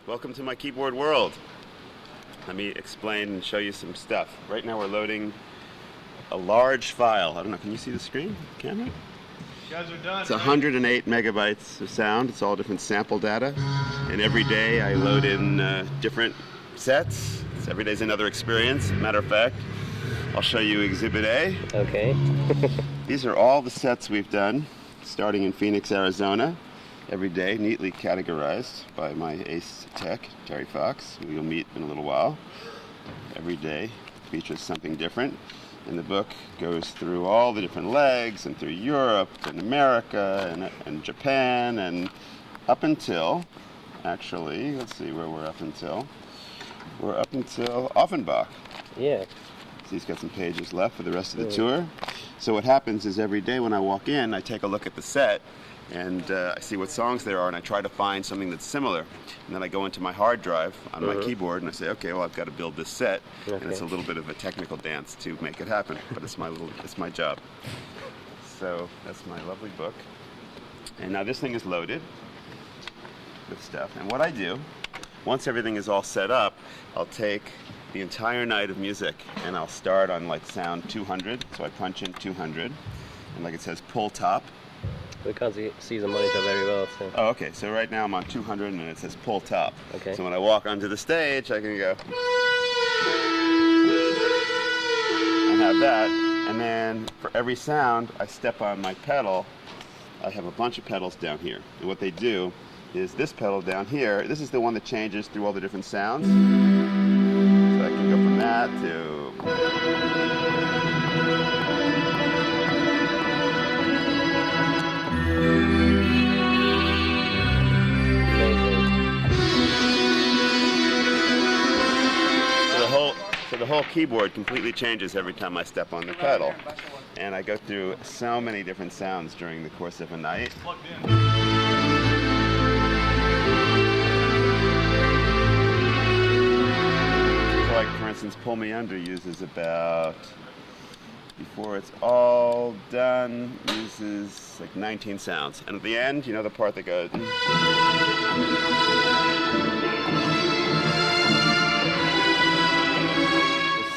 Welcome to my keyboard world. Let me explain and show you some stuff. Right now we're loading a large file. I don't know, can you see the screen? Camera? You guys are done. It's 108 megabytes of sound. It's all different sample data. And every day I load in different sets. So every day's another experience. Matter of fact, I'll show you Exhibit A. Okay. These are all the sets we've done, starting in Phoenix, Arizona. Every day, neatly categorized by my ace tech, Terry Fox, who you'll meet in a little while. Every day features something different. And the book goes through all the different legs and through Europe and America and Japan and up until, actually, let's see where we're up until. We're up until Offenbach. Yeah. So he's got some pages left for the rest of the tour. So what happens is every day when I walk in, I take a look at the set and I see what songs there are and I try to find something that's similar. And then I go into my hard drive on my keyboard and I say, okay, well, I've got to build this set. And it's a little bit of a technical dance to make it happen, but it's my job. So that's my lovely book. And now this thing is loaded with stuff. And what I do, once everything is all set up, I'll take the entire night of music and I'll start on like sound 200. So I punch in 200 and like it says pull top. We can't see the monitor very well. So. Oh, okay. So right now I'm on 200 and it says pull top. Okay. So when I walk onto the stage, I can go and have that. And then for every sound, I step on my pedal. I have a bunch of pedals down here. And what they do is this pedal down here, this is the one that changes through all the different sounds. So I can go from that to... So the whole keyboard completely changes every time I step on the pedal. And I go through so many different sounds during the course of a night. So like, for instance, Pull Me Under uses about, before it's all done, uses like 19 sounds. And at the end, you know the part that goes...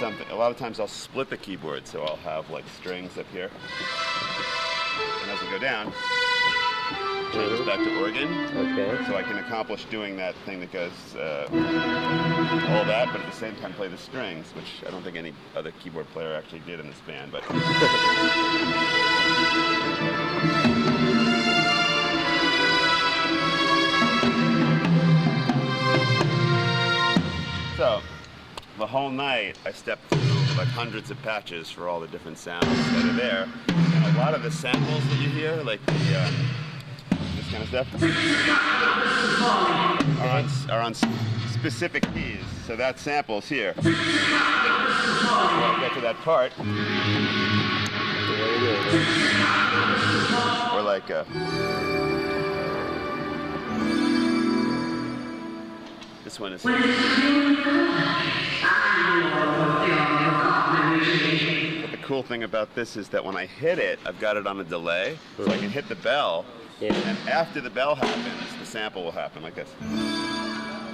Something. A lot of times I'll split the keyboard, so I'll have like strings up here. And as I go down, it changes back to organ. Okay. So I can accomplish doing that thing that goes all that, but at the same time play the strings, which I don't think any other keyboard player actually did in this band. But so the whole night I stepped through like hundreds of patches for all the different sounds that are there. And a lot of the samples that you hear, like the this kind of stuff, are on specific keys. So that sample's here. When I get to that part, or like this one is. But the cool thing about this is that when I hit it, I've got it on a delay, so I can hit the bell, and after the bell happens, the sample will happen like this.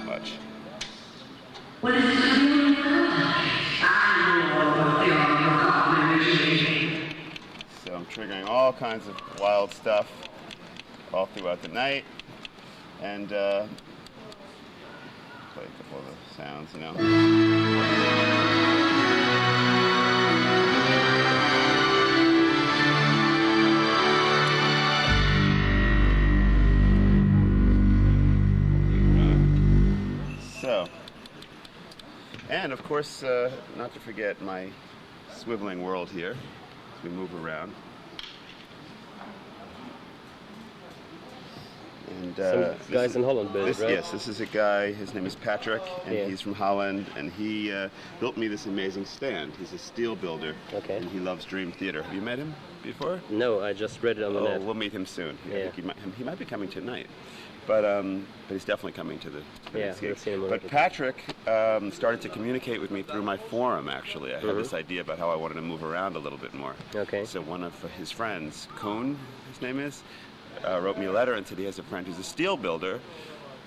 Watch. So I'm triggering all kinds of wild stuff all throughout the night, and play a couple of the sounds, you know. And of course, not to forget my swiveling world here as we move around. And some guys in Holland built it, right? Yes, this is a guy, his name is Patrick, and he's from Holland, and he built me this amazing stand. He's a steel builder, and he loves Dream Theater. Have you met him before? No, I just read it on the net. We'll meet him soon. I think he might be coming tonight. But he's definitely coming to the next gig. But Patrick started to communicate with me through my forum, actually. I had this idea about how I wanted to move around a little bit more. Okay. So one of his friends, Kohn, his name is, wrote me a letter and said he has a friend who's a steel builder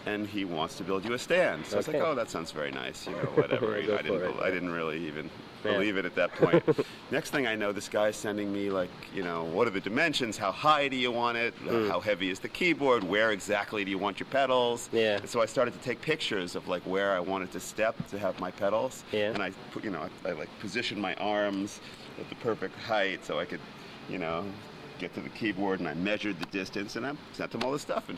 and he wants to build you a stand. So I was like, oh, that sounds very nice, you know, whatever. You know, I didn't really even believe it at that point. Next thing I know, this guy's sending me like, you know, what are the dimensions? How high do you want it? How heavy is the keyboard? Where exactly do you want your pedals? Yeah. And so I started to take pictures of like where I wanted to step to have my pedals. Yeah. And I put, you know, I like positioned my arms at the perfect height so I could, you know, get to the keyboard, and I measured the distance, and I sent him all this stuff, and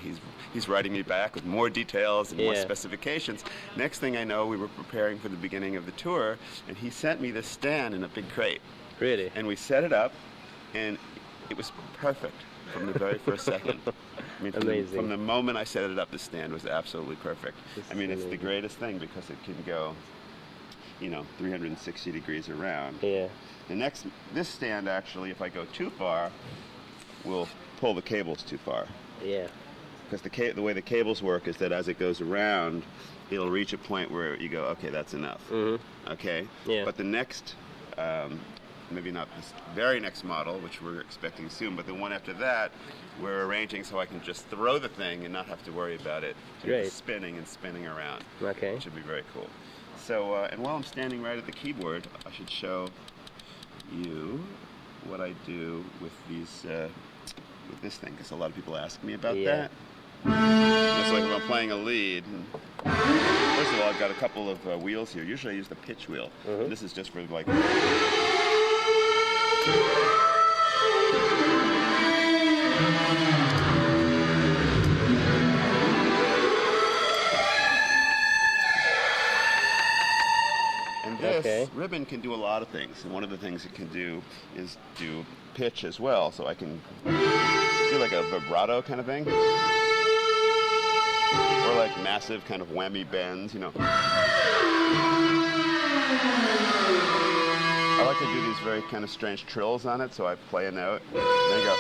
he's writing me back with more details and more specifications. Next thing I know, we were preparing for the beginning of the tour, and he sent me this stand in a big crate. Really? And we set it up, and it was perfect from the very first second. I mean, from the moment I set it up, the stand was absolutely perfect. I mean, it's the greatest thing because it can go, you know, 360 degrees around. Yeah. This stand actually, if I go too far, will pull the cables too far. Yeah. Because the way the cables work is that as it goes around, it'll reach a point where you go, okay, that's enough. Okay? Yeah. But the next, maybe not this very next model, which we're expecting soon, but the one after that, we're arranging so I can just throw the thing and not have to worry about it spinning and spinning around. Okay. Which would be very cool. So, and while I'm standing right at the keyboard, I should show you what I do with these, with this thing, because a lot of people ask me about that. It's like if I'm playing a lead. First of all, I've got a couple of wheels here. Usually I use the pitch wheel. This is just for like. This ribbon can do a lot of things, and one of the things it can do is do pitch as well, so I can do like a vibrato kind of thing, or like massive kind of whammy bends, you know. I like to do these very kind of strange trills on it, so I play a note, there you go.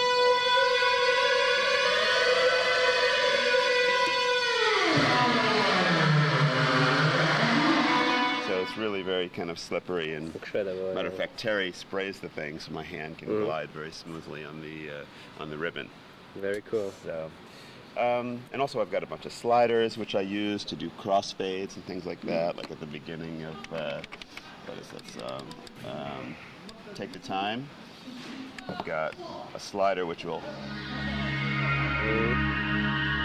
It's really very kind of slippery, and incredible. Matter of fact, Terry sprays the thing so my hand can glide very smoothly on the ribbon. Very cool. So, and also I've got a bunch of sliders which I use to do crossfades and things like that. Like at the beginning of what is that song? Take the Time. I've got a slider which will.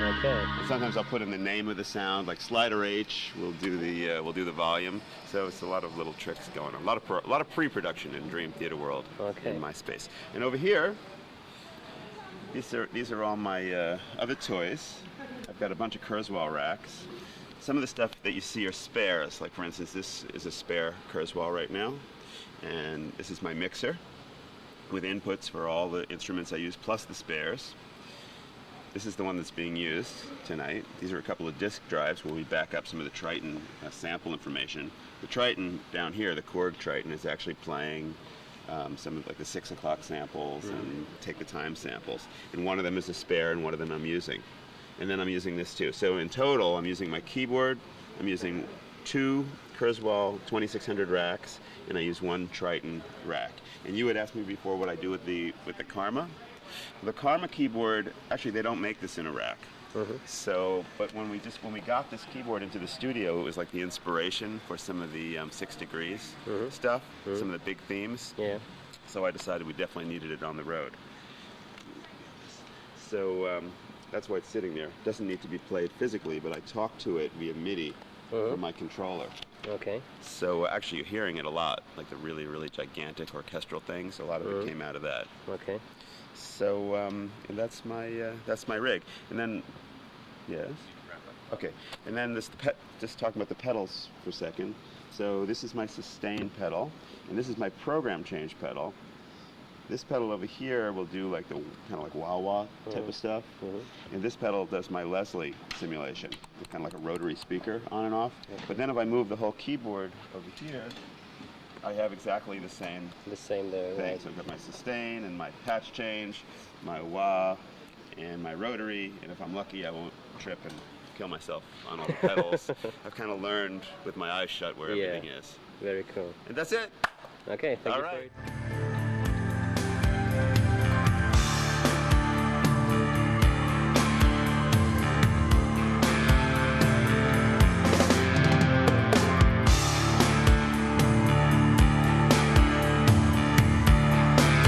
Okay. Sometimes I'll put in the name of the sound, like slider H will do the volume. So it's a lot of little tricks going on. A lot of pre-production in Dream Theater World in my space. And over here, these are all my other toys. I've got a bunch of Kurzweil racks. Some of the stuff that you see are spares. Like for instance, this is a spare Kurzweil right now, and this is my mixer with inputs for all the instruments I use plus the spares. This is the one that's being used tonight. These are a couple of disk drives where we back up some of the Triton sample information. The Triton down here, the Korg Triton, is actually playing some of like the 6 o'clock samples and Take the Time samples. And one of them is a spare and one of them I'm using. And then I'm using this too. So in total, I'm using my keyboard, I'm using 2 Kurzweil 2600 racks, and I use 1 Triton rack. And you had asked me before what I do with the Karma. The Karma keyboard, actually they don't make this in a rack. So, but when we got this keyboard into the studio, it was like the inspiration for some of the 6 Degrees stuff, some of the big themes. Yeah. So I decided we definitely needed it on the road. So that's why it's sitting there. It doesn't need to be played physically, but I talk to it via MIDI from my controller. Okay. So actually you're hearing it a lot, like the really, really gigantic orchestral things. A lot of it came out of that. Okay. So and that's my rig. And then, yes. Okay. And then just talking about the pedals for a second. So this is my sustain pedal, and this is my program change pedal. This pedal over here will do like the kind of like wah-wah type of stuff. And this pedal does my Leslie simulation. It's kind of like a rotary speaker on and off. But then if I move the whole keyboard over here, I have exactly the same there, thing. right. So I've got my sustain and my patch change, my wah, and my rotary. And if I'm lucky, I won't trip and kill myself on all the pedals. I've kind of learned with my eyes shut where everything is. Very cool. And that's it. Okay, thank all you right. for it.